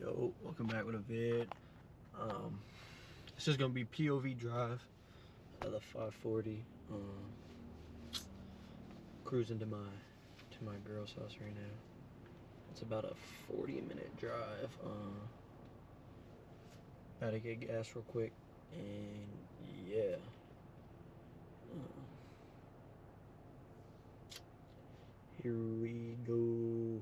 Yo, welcome back with a vid. This is gonna be POV drive of the 540. Cruising to my girl's house right now. It's about a 40-minute drive. Gotta get gas real quick, and yeah. Here we go.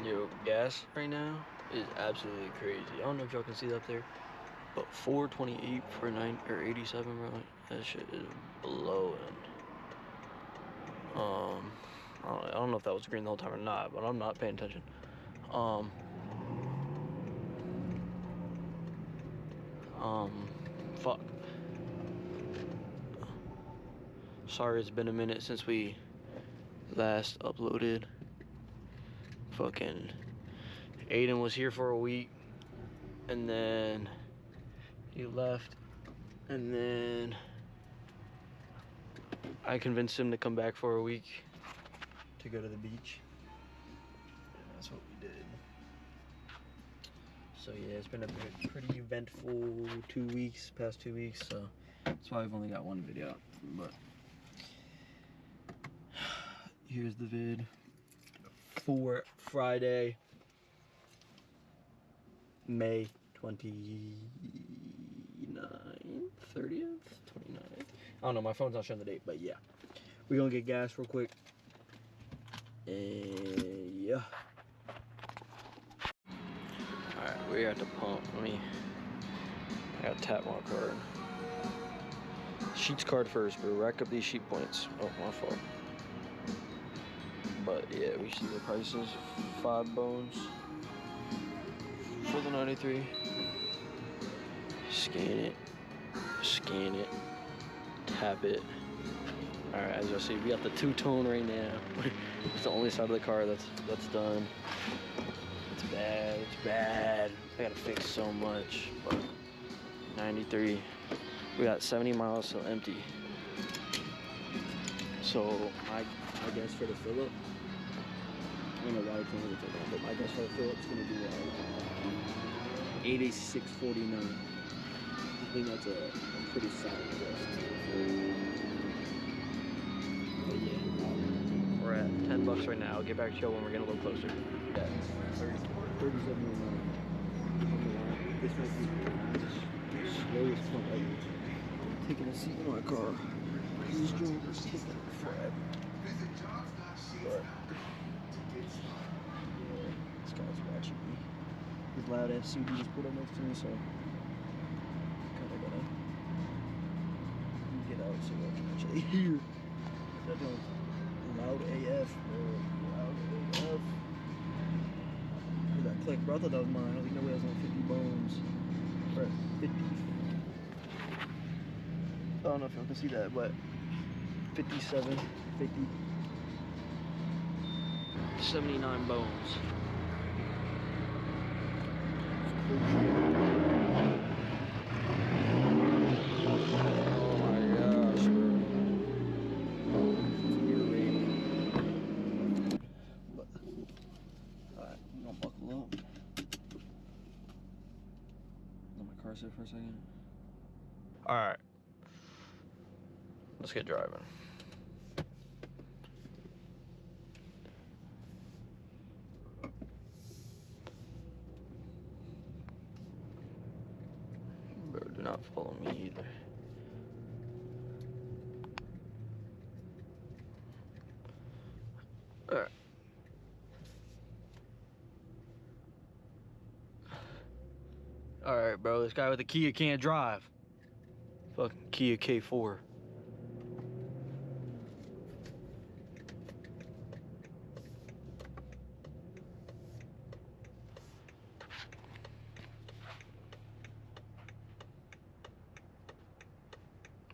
Yo, gas right now is absolutely crazy. I don't know if y'all can see that up there, but 428 for 87, bro. That shit is blowing. I don't know if that was green the whole time or not, but I'm not paying attention. Fuck. Sorry, it's been a minute since we last uploaded. Fucking Aiden was here for a week, and then he left, and then I convinced him to come back for a week to go to the beach, and that's what we did. So yeah, it's been a pretty eventful past 2 weeks, so that's why I've only got one video out. But here's the vid for Friday, May 29th, 30th, 29th. I don't know, my phone's not showing the date, but yeah. We're gonna get gas real quick. And yeah. Alright, we're at the pump. I gotta tap my card. Sheets card first, but rack up these sheet points. Oh, my fault. But yeah, we see the prices. 5 bones for the 93. Scan it, tap it. Alright, as you'll see, we got the two-tone right now. It's the only side of the car that's done. It's bad. I gotta fix so much. But 93. We got 70 miles till empty. So I guess for the fill-up, I don't know why it's only take that, but my guess for the fill-up's gonna be like 86.49. I think that's a pretty solid guess. But yeah, we're at $10 right now. I'll get back to you when we're getting a little closer. Yeah, 37.09. This might be the slowest pump ever. I'm taking a seat in my car. This joint is taking forever. But this guy's watching me. His loud ass CD just put up next to me, so kinda gotta get out so I can actually hear. That joint's loud AF, bro. Loud AF. Heard that click, bro. I thought that was mine. I don't think nobody else on 50 bones. We're at 50. I don't know if y'all can see that, but 57, 50, 79 bones. Oh my gosh, bro. But, alright, I'm gonna buckle up. Let my car sit for a second. Alright. Let's get driving. Bro, do not follow me either. Alright. Alright, bro, this guy with the Kia can't drive. Fucking Kia K4.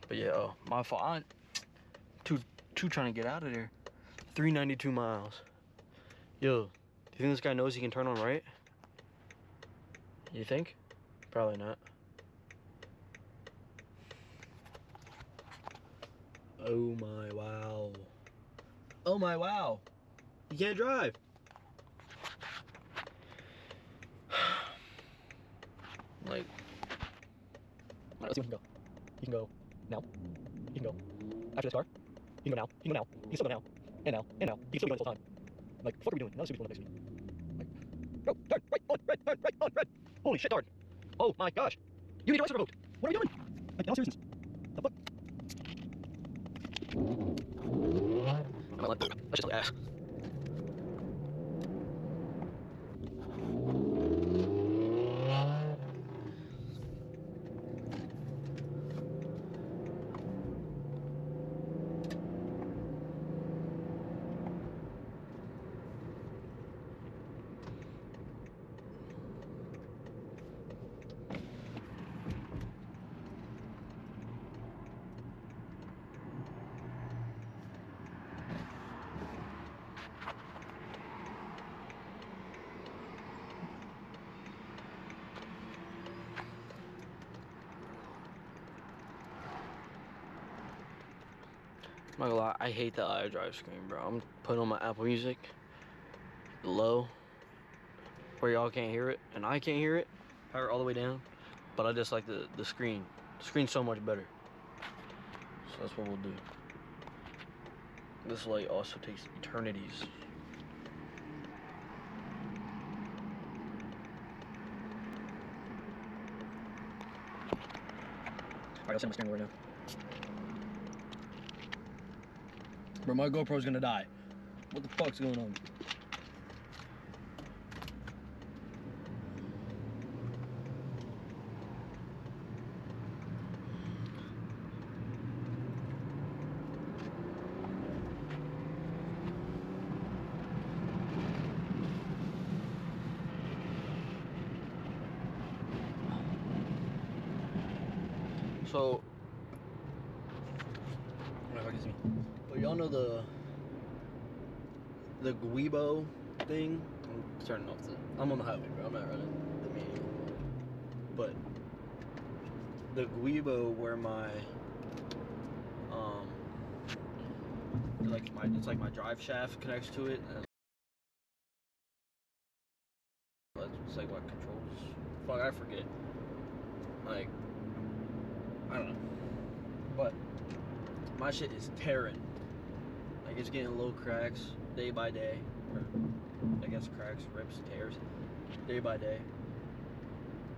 But yeah, oh, my fault. Too trying to get out of there. 392 miles. Yo, do you think this guy knows he can turn on right? You think? Probably not. Oh my wow. Oh my wow. You can't drive. Like, let's see when he can go. He can go now. He can go after this car. He can go now. He can go now. He can still go now. And now. And now. He can still be going this whole time. Like, what the fuck are we doing? Another stupid one next to me. Like, go, turn, right, on, red, turn, right, on, red. Holy shit, darn. Oh my gosh. You need your license revoked. What are we doing? Like, in all seriousness. The fuck? I'm not letting that's just like ass. I'm not gonna lie, I hate that xDrive screen, bro. I'm putting on my Apple Music low where y'all can't hear it and I can't hear it. Power all the way down. But I just like the screen. The screen's so much better. So that's what we'll do. This light also takes eternities. Alright, I'll set my steering wheel right now. Bro, my GoPro's gonna die. What the fuck's going on? So, but y'all know the Guibo thing? I'm turning off I'm on the highway, bro. I'm not running the manual. But the Guibo where my it's like my drive shaft connects to it. And it's like what controls. Fuck, I forget. Like, I don't know. But my shit is tearing. Like, it's getting little cracks day by day. Or, I guess cracks, rips, tears, day by day.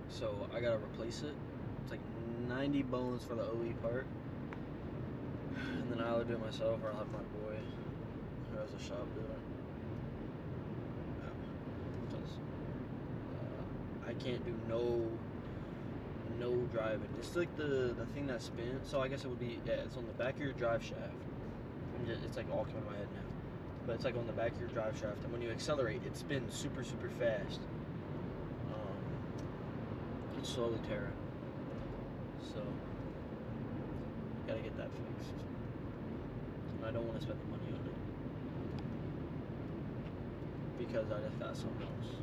So I gotta replace it. It's like 90 bones for the OE part. And then I'll either do it myself or I'll have my boy who has a shop do it. Because I can't do no driving. It's like the thing that spins. So I guess it would be, yeah, it's on the back of your drive shaft. It's like all coming in my head now. But it's like on the back of your drive shaft. And when you accelerate, it spins super, super fast. It's slowly tearing. So, gotta get that fixed. And I don't want to spend the money on it. Because I just got something else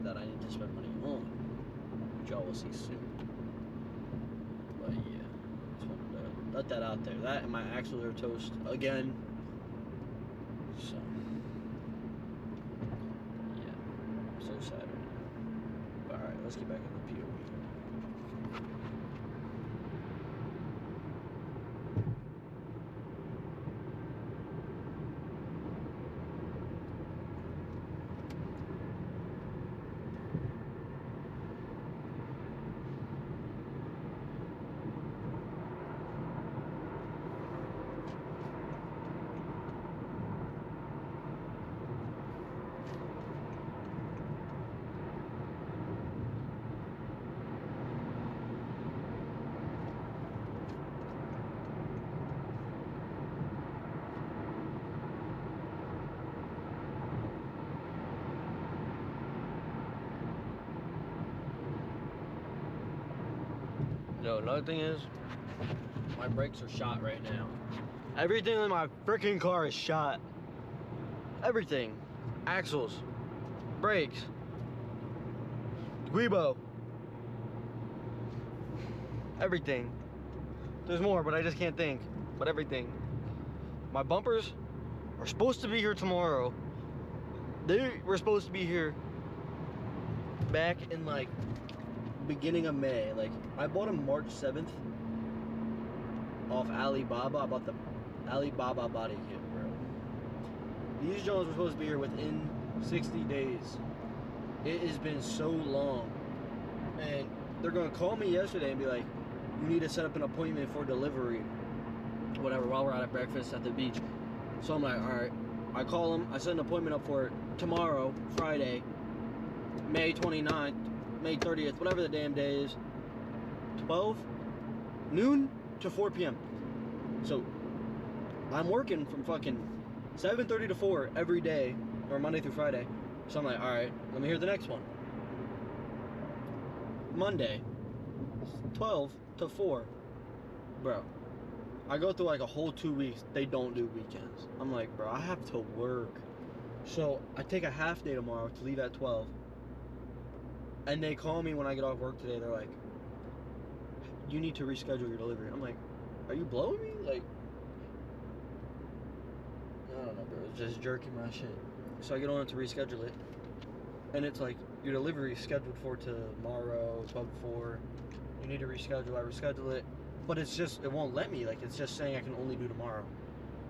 that I need to spend money on. Which y'all will see soon. But yeah, just wanted to let that out there. That and my axles are toast again. So, yeah, I'm so sad right now. But alright, let's get back in the POV. Yo, another thing is, my brakes are shot right now. Everything in my freaking car is shot. Everything. Axles, brakes, Guibo, everything. There's more, but I just can't think. But everything. My bumpers are supposed to be here tomorrow. They were supposed to be here back in like beginning of May. Like I bought them March 7th off Alibaba. I bought the Alibaba body kit, bro. These Jones were supposed to be here within 60 days. It has been so long. And they're gonna call me yesterday and be like, you need to set up an appointment for delivery. Whatever, while we're out at breakfast at the beach. So I'm like, alright. I call them, I set an appointment up for tomorrow, Friday, May 29th, May 30th, whatever the damn day is. 12 noon to 4 p.m. So I'm working from fucking 7:30 to 4 every day, or Monday through Friday. So I'm like, alright, let me hear the next one. Monday, 12 to 4. Bro, I go through like a whole 2 weeks, they don't do weekends. I'm like, bro, I have to work. So I take a half day tomorrow to leave at 12. And they call me when I get off work today. They're like, you need to reschedule your delivery. I'm like, are you blowing me? Like, I don't know, bro. It's just jerking my shit. So I get on to reschedule it. And it's like, your delivery is scheduled for tomorrow, 12 to 4. You need to reschedule. I reschedule it. But it's just, it won't let me. Like, it's just saying I can only do tomorrow.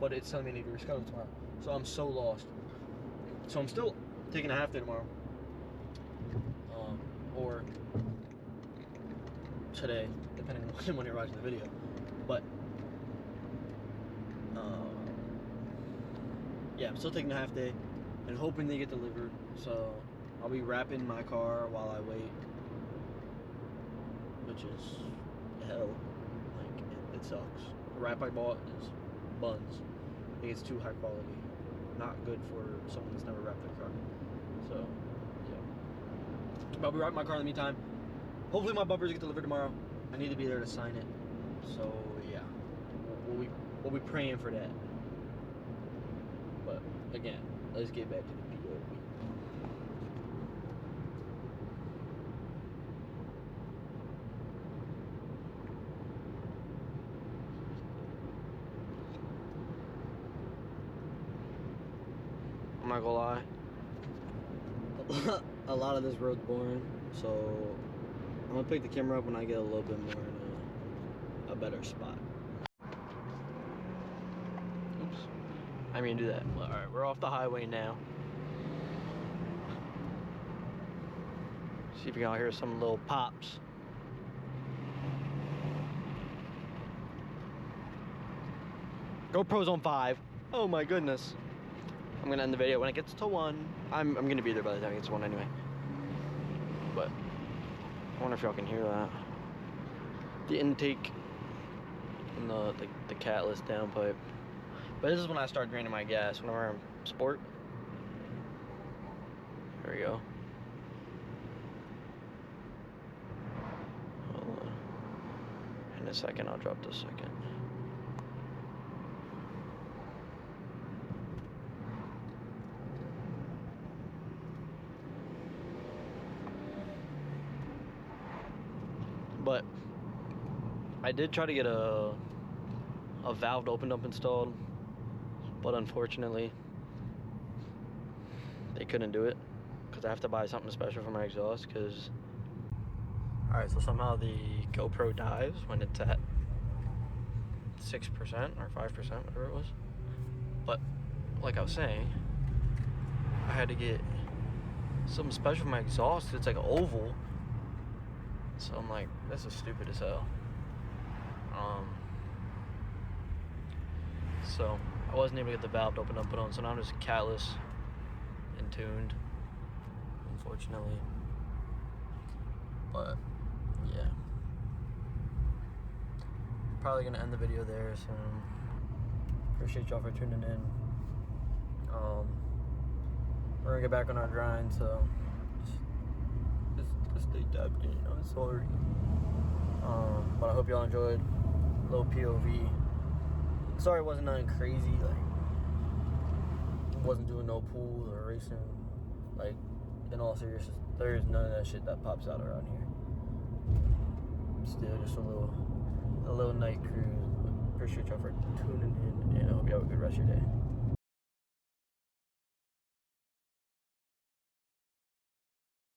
But it's telling me I need to reschedule tomorrow. So I'm so lost. So I'm still taking a half day tomorrow. Or today, depending on when you're watching the video. But, yeah, I'm still taking a half day and hoping they get delivered. So I'll be wrapping my car while I wait. Which is hell. Like, it sucks. The wrap I bought is buns. I think it's too high quality. Not good for someone that's never wrapped their car. So, yeah. But I'll be wrapping my car in the meantime. Hopefully my bumpers get delivered tomorrow. I need to be there to sign it. So, yeah. We'll be praying for that. But, again, let's get back to the POV. I'm not gonna lie, a lot of this road's boring, so I'm gonna pick the camera up when I get a little bit more in a better spot. Oops, I mean do that. Well, all right, we're off the highway now. See if you can hear some little pops. GoPro's on 5. Oh my goodness. I'm gonna end the video when it gets to 1. I'm gonna be there by the time it gets to 1 anyway. But I wonder if y'all can hear that. The intake and the catless downpipe. But this is when I start draining my gas, whenever I'm sport. There we go. Hold on. In a second, I'll drop the second. But I did try to get a valve opened up installed, but unfortunately they couldn't do it because I have to buy something special for my exhaust. Because alright, so somehow the GoPro dies when it's at 6% or 5%, whatever it was. But like I was saying, I had to get something special for my exhaust. It's like an oval. So I'm like, this is stupid as hell. So I wasn't able to get the valve open up, put on. So now I'm just catless and tuned, unfortunately. But yeah, probably gonna end the video there. So appreciate y'all for tuning in. We're gonna get back on our grind. So. Just stay tapped in. I'm sorry. But I hope y'all enjoyed. Low POV. Sorry it wasn't nothing crazy. Like, wasn't doing no pools or racing. Like, in all seriousness, there is none of that shit that pops out around here. Still, just a little night cruise. Appreciate y'all for tuning in, and I hope you have a good rest of your day.